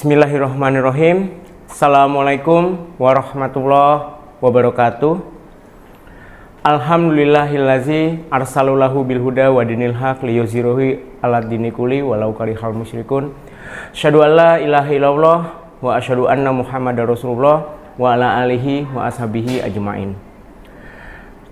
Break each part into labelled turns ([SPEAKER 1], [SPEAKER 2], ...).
[SPEAKER 1] Bismillahirrahmanirrahim. Assalamualaikum warahmatullahi wabarakatuh. Alhamdulillahillazi arsalulahu bilhuda wa dinil haq liyuzhiruhu ala dini kulli walau karihal musyrikun. Asyhadu an la ilaha illallah wa asyhadu anna Muhammadar Rasulullah wa ala alihi wa ashabihi ajmain.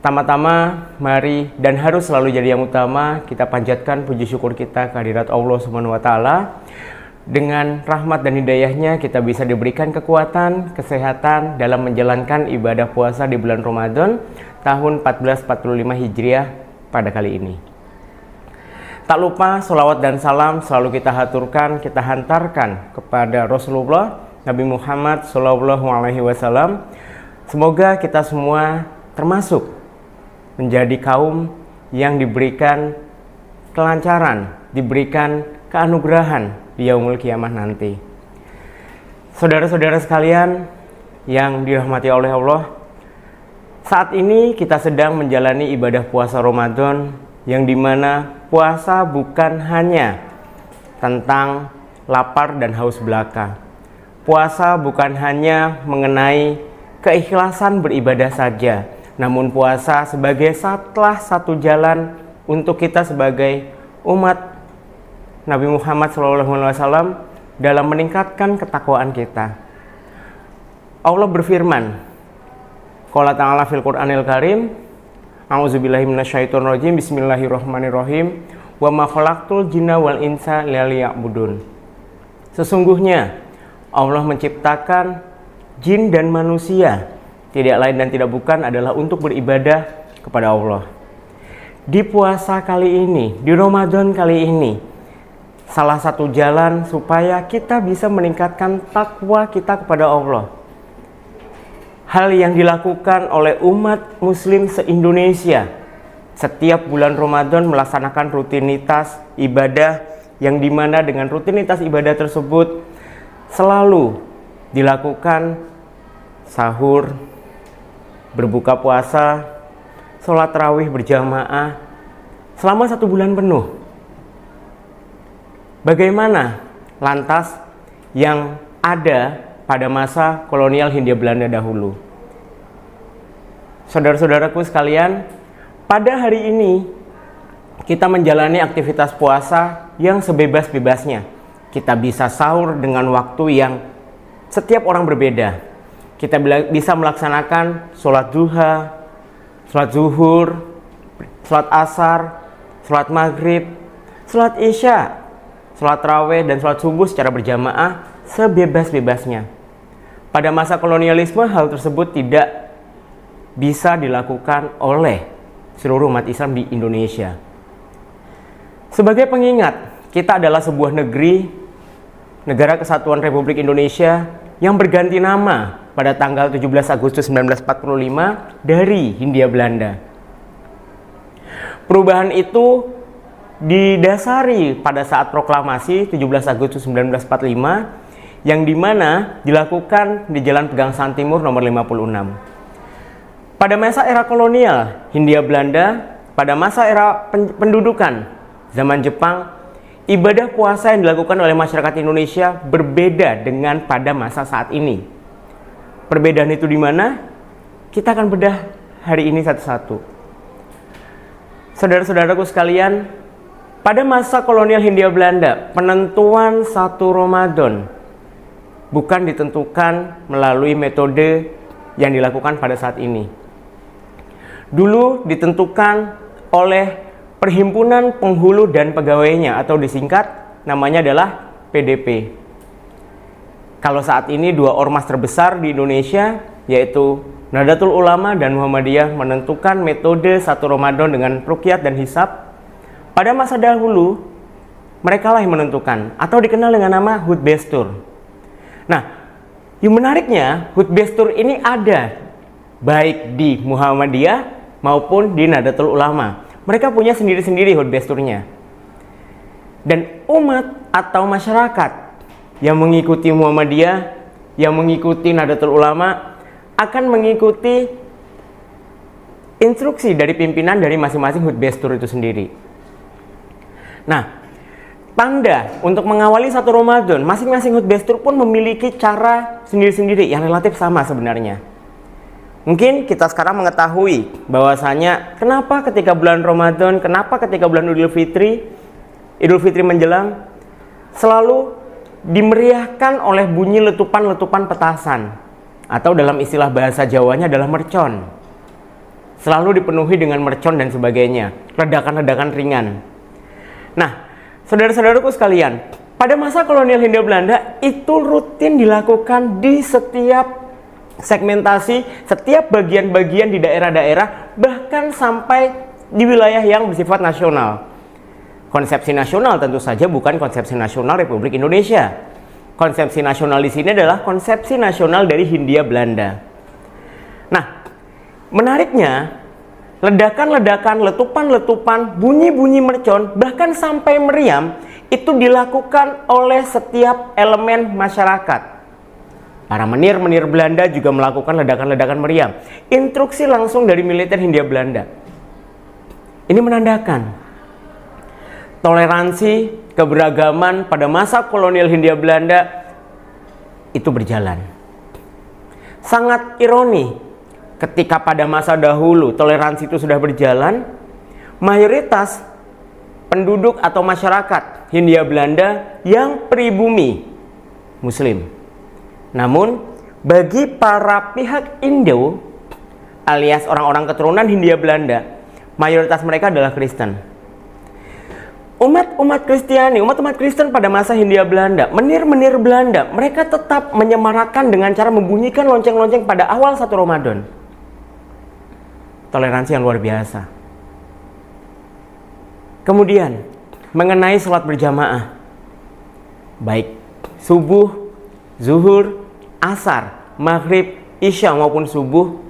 [SPEAKER 1] Pertama-tama, mari dan harus selalu jadi yang utama kita panjatkan puji syukur kita kehadirat Allah Subhanahu wa taala. Dengan rahmat dan hidayahnya kita bisa diberikan kekuatan, kesehatan dalam menjalankan ibadah puasa di bulan Ramadan tahun 1445 Hijriah pada kali ini. Tak lupa sholawat dan salam selalu kita haturkan, kita hantarkan kepada Rasulullah Nabi Muhammad SAW. Semoga kita semua termasuk menjadi kaum yang diberikan kelancaran, diberikan keanugerahan di yaumul kiamah nanti. Saudara-saudara sekalian yang dirahmati oleh Allah, saat ini kita sedang menjalani ibadah puasa Ramadan yang dimana puasa bukan hanya tentang lapar dan haus belaka. Puasa bukan hanya mengenai keikhlasan beribadah saja, namun puasa sebagai salah satu jalan untuk kita sebagai umat Nabi Muhammad SAW dalam meningkatkan ketakwaan kita. Allah berfirman, Qala ta'ala fil Qur'anil Karim, A'udzubillahi minasyaitonir rajim, Bismillahirrahmanirrahim, wa ma khalaqtul jinna wal insa liya'budun. Sesungguhnya Allah menciptakan jin dan manusia tidak lain dan tidak bukan adalah untuk beribadah kepada Allah. Di puasa kali ini, di Ramadan kali ini, salah satu jalan supaya kita bisa meningkatkan takwa kita kepada Allah. Hal yang dilakukan oleh umat muslim se-Indonesia setiap bulan Ramadan melaksanakan rutinitas ibadah yang dimana dengan rutinitas ibadah tersebut selalu dilakukan sahur, berbuka puasa, sholat tarawih berjamaah selama 1 bulan penuh. Bagaimana lantas yang ada pada masa kolonial Hindia Belanda dahulu? Saudara-saudaraku sekalian, pada hari ini kita menjalani aktivitas puasa yang sebebas-bebasnya. Kita bisa sahur dengan waktu yang setiap orang berbeda. Kita bisa melaksanakan sholat duha, sholat zuhur, sholat asar, sholat maghrib, sholat isya, sholat tarawih, dan sholat subuh secara berjamaah sebebas-bebasnya. Pada masa kolonialisme hal tersebut tidak bisa dilakukan oleh seluruh umat Islam di Indonesia. Sebagai pengingat, kita adalah sebuah negara kesatuan Republik Indonesia yang berganti nama pada tanggal 17 Agustus 1945 dari Hindia Belanda. Perubahan itu didasari pada saat proklamasi 17 Agustus 1945 yang dimana dilakukan di Jalan Pegangsaan Timur nomor 56. Pada masa era kolonial Hindia Belanda, pada masa era pendudukan zaman Jepang, ibadah puasa yang dilakukan oleh masyarakat Indonesia berbeda dengan pada masa saat ini. Perbedaan itu di mana? Kita akan bedah hari ini satu-satu. Saudara-saudaraku sekalian, pada masa kolonial Hindia Belanda, penentuan 1 Ramadan bukan ditentukan melalui metode yang dilakukan pada saat ini. Dulu ditentukan oleh Perhimpunan Penghulu dan Pegawainya atau disingkat namanya adalah PDP. Kalau saat ini 2 ormas terbesar di Indonesia yaitu Nahdlatul Ulama dan Muhammadiyah menentukan metode 1 Ramadan dengan ruqyat dan hisab. Pada masa dahulu mereka lah yang menentukan atau dikenal dengan nama Hutbestur. Nah, yang menariknya Hutbestur ini ada baik di Muhammadiyah maupun di Nahdlatul Ulama. Mereka punya sendiri-sendiri Hutbesturnya. Dan umat atau masyarakat yang mengikuti Muhammadiyah, yang mengikuti Nahdlatul Ulama akan mengikuti instruksi dari pimpinan dari masing-masing Hutbestur itu sendiri. Nah, tanda untuk mengawali satu Ramadan, masing-masing khutbah pun memiliki cara sendiri-sendiri yang relatif sama sebenarnya. Mungkin kita sekarang mengetahui bahwasanya kenapa ketika bulan Ramadan, kenapa ketika bulan Idul Fitri menjelang, selalu dimeriahkan oleh bunyi letupan-letupan petasan, atau dalam istilah bahasa Jawanya adalah mercon. Selalu dipenuhi dengan mercon dan sebagainya, ledakan-ledakan ringan. Nah, saudara-saudaraku sekalian, pada masa kolonial Hindia Belanda itu rutin dilakukan di setiap segmentasi, setiap bagian-bagian di daerah-daerah, bahkan sampai di wilayah yang bersifat nasional. Konsepsi nasional tentu saja bukan konsepsi nasional Republik Indonesia. Konsepsi nasional di sini adalah konsepsi nasional dari Hindia Belanda. Nah, menariknya, ledakan-ledakan, letupan-letupan, bunyi-bunyi mercon, bahkan sampai meriam, itu dilakukan oleh setiap elemen masyarakat. Para menir-menir Belanda juga melakukan ledakan-ledakan meriam. Instruksi langsung dari militer Hindia Belanda. Ini menandakan toleransi, keberagaman pada masa kolonial Hindia Belanda itu berjalan. Sangat ironi, ketika pada masa dahulu toleransi itu sudah berjalan, mayoritas penduduk atau masyarakat Hindia Belanda yang pribumi Muslim. Namun bagi para pihak Indo alias orang-orang keturunan Hindia Belanda, mayoritas mereka adalah Kristen. Umat Kristen pada masa Hindia Belanda, menir-menir Belanda, mereka tetap menyemarakan dengan cara membunyikan lonceng-lonceng pada awal satu Ramadan. Toleransi yang luar biasa. Kemudian mengenai sholat berjamaah, baik subuh, zuhur, asar, maghrib, isya maupun subuh,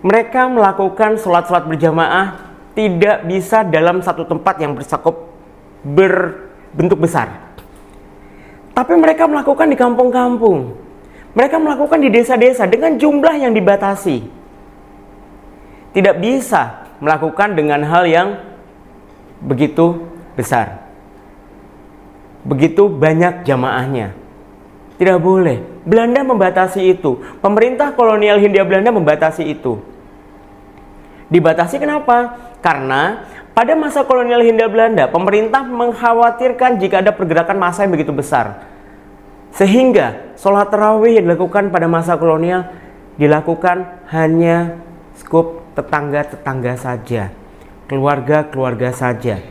[SPEAKER 1] mereka melakukan sholat-sholat berjamaah tidak bisa dalam satu tempat yang berbentuk besar. Tapi mereka melakukan di kampung-kampung. Mereka melakukan di desa-desa dengan jumlah yang dibatasi. Tidak bisa melakukan dengan hal yang begitu besar. Begitu banyak jamaahnya. Tidak boleh. Belanda membatasi itu. Pemerintah kolonial Hindia Belanda membatasi itu. Dibatasi kenapa? Karena pada masa kolonial Hindia Belanda, pemerintah mengkhawatirkan jika ada pergerakan massa yang begitu besar. Sehingga sholat tarawih yang dilakukan pada masa kolonial dilakukan hanya skup tetangga-tetangga saja, keluarga-keluarga saja.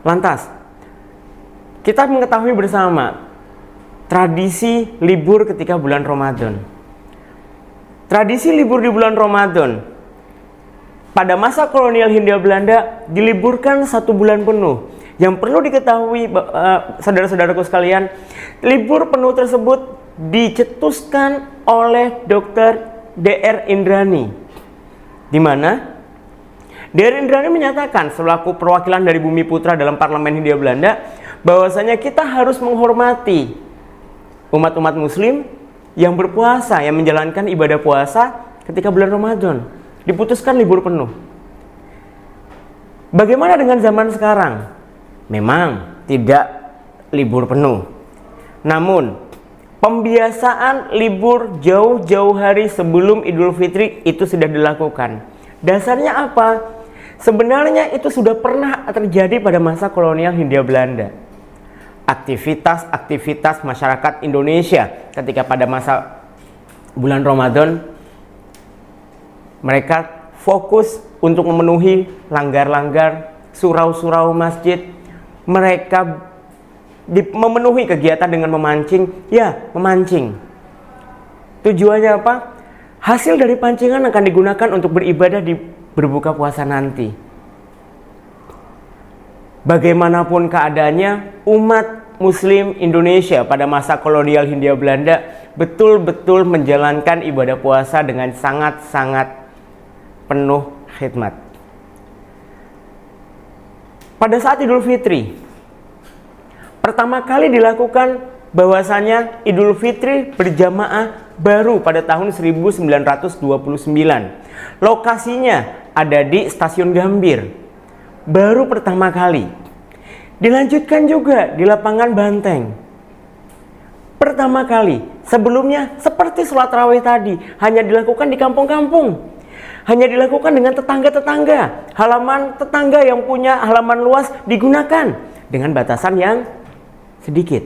[SPEAKER 1] Lantas, kita mengetahui bersama tradisi libur ketika bulan Ramadan. Tradisi libur di bulan Ramadan pada masa kolonial Hindia Belanda diliburkan 1 bulan penuh. Yang perlu diketahui saudara-saudaraku sekalian, libur penuh tersebut dicetuskan oleh Dr. Dr. Indrani. Di mana Dr. Indrani menyatakan selaku perwakilan dari Bumi Putra dalam Parlemen Hindia Belanda bahwasanya kita harus menghormati umat-umat Muslim yang berpuasa, yang menjalankan ibadah puasa ketika bulan Ramadan. Diputuskan libur penuh. Bagaimana dengan zaman sekarang? Memang tidak libur penuh. Namun, pembiasaan libur jauh-jauh hari sebelum Idul Fitri itu sudah dilakukan. Dasarnya apa? Sebenarnya itu sudah pernah terjadi pada masa kolonial Hindia Belanda. Aktivitas-aktivitas masyarakat Indonesia ketika pada masa bulan Ramadan, mereka fokus untuk memenuhi langgar-langgar, surau-surau masjid. Mereka memenuhi kegiatan dengan memancing. Ya, memancing. Tujuannya apa? Hasil dari pancingan akan digunakan untuk beribadah di berbuka puasa nanti. Bagaimanapun keadaannya, umat Muslim Indonesia pada masa kolonial Hindia Belanda betul-betul menjalankan ibadah puasa dengan sangat-sangat penuh khidmat. Pada saat Idul Fitri, pertama kali dilakukan bahwasanya Idul Fitri berjamaah baru pada tahun 1929. Lokasinya ada di Stasiun Gambir. baru pertama kali. Dilanjutkan juga di lapangan Banteng. Pertama kali, sebelumnya seperti sholat tarawih tadi, hanya dilakukan di kampung-kampung. Hanya dilakukan dengan tetangga-tetangga. Halaman tetangga yang punya halaman luas digunakan dengan batasan yang sedikit.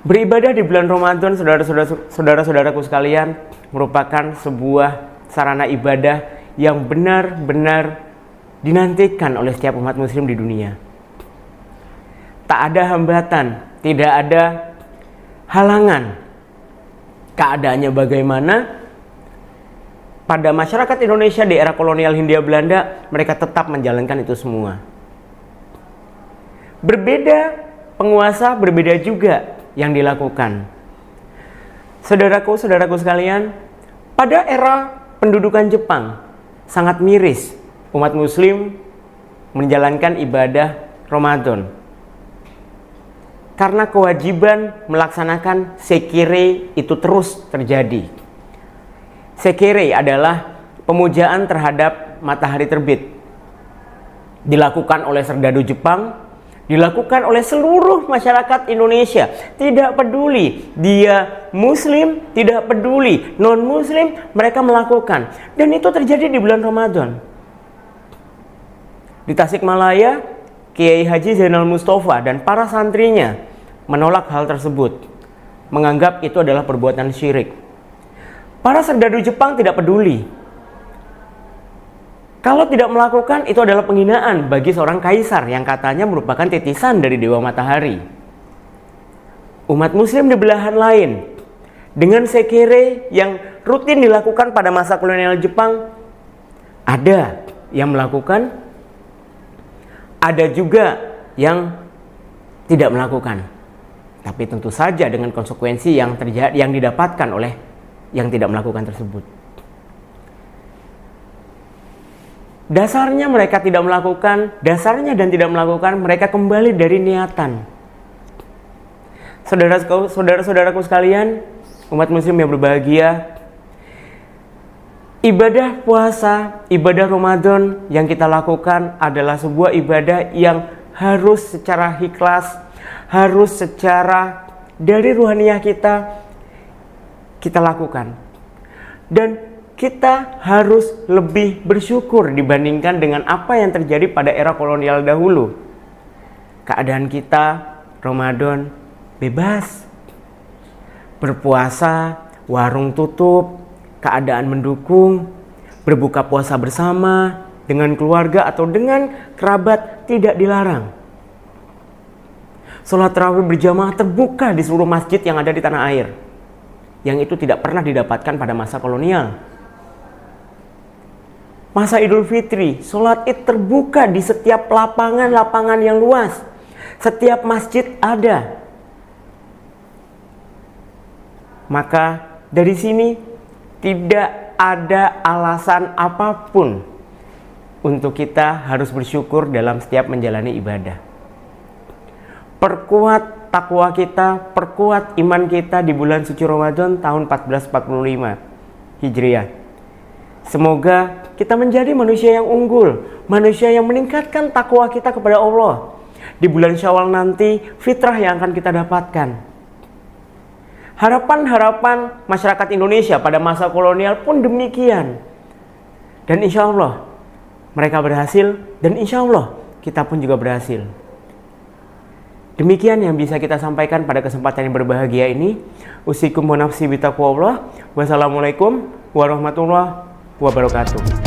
[SPEAKER 1] Beribadah di bulan Ramadan, saudara-saudaraku sekalian, merupakan sebuah sarana ibadah yang benar-benar dinantikan oleh setiap umat muslim di dunia. Tak ada hambatan, tidak ada halangan. Keadaannya bagaimana? Pada masyarakat Indonesia di era kolonial Hindia Belanda, mereka tetap menjalankan itu semua. Berbeda penguasa, berbeda juga yang dilakukan. Saudaraku sekalian, pada era pendudukan Jepang, sangat miris umat muslim menjalankan ibadah Ramadan. Karena kewajiban melaksanakan sekire itu terus terjadi. Sekire adalah pemujaan terhadap matahari terbit. Dilakukan oleh serdadu Jepang, dilakukan oleh seluruh masyarakat Indonesia. Tidak peduli dia muslim, tidak peduli non-muslim, mereka melakukan. Dan itu terjadi di bulan Ramadan. Di Tasikmalaya, Kiai Haji Zainal Mustafa dan para santrinya menolak hal tersebut, menganggap itu adalah perbuatan syirik. Para serdadu Jepang tidak peduli. Kalau tidak melakukan, itu adalah penghinaan bagi seorang kaisar yang katanya merupakan titisan dari Dewa Matahari. Umat muslim di belahan lain, dengan sekire yang rutin dilakukan pada masa kolonial Jepang, ada yang melakukan, ada juga yang tidak melakukan. Tapi tentu saja dengan konsekuensi yang terjadi, yang didapatkan oleh yang tidak melakukan tersebut. Dasarnya mereka tidak melakukan, dasarnya dan tidak melakukan, mereka kembali dari niatan. Saudara-saudaraku sekalian, umat muslim yang berbahagia, ibadah puasa, ibadah Ramadan yang kita lakukan adalah sebuah ibadah yang harus secara ikhlas, harus secara dari ruhaniyah kita lakukan. Dan kita harus lebih bersyukur dibandingkan dengan apa yang terjadi pada era kolonial dahulu. Keadaan kita Ramadan bebas, berpuasa, warung tutup, keadaan mendukung, berbuka puasa bersama dengan keluarga atau dengan kerabat tidak dilarang. Sholat tarawih berjamaah terbuka di seluruh masjid yang ada di tanah air, yang itu tidak pernah didapatkan pada masa kolonial. Masa Idul Fitri, sholat Id terbuka di setiap lapangan-lapangan yang luas. Setiap masjid ada. Maka dari sini tidak ada alasan apapun untuk kita harus bersyukur dalam setiap menjalani ibadah. Perkuat takwa kita, perkuat iman kita di bulan suci Ramadan tahun 1445 Hijriah. Semoga kita menjadi manusia yang unggul, manusia yang meningkatkan takwa kita kepada Allah. Di bulan Syawal nanti, fitrah yang akan kita dapatkan. Harapan-harapan masyarakat Indonesia pada masa kolonial pun demikian. Dan insya Allah mereka berhasil, dan insya Allah kita pun juga berhasil. Demikian yang bisa kita sampaikan pada kesempatan yang berbahagia ini. Usikum wa nafsi bitaqwallah. Wassalamualaikum warahmatullahi wabarakatuh.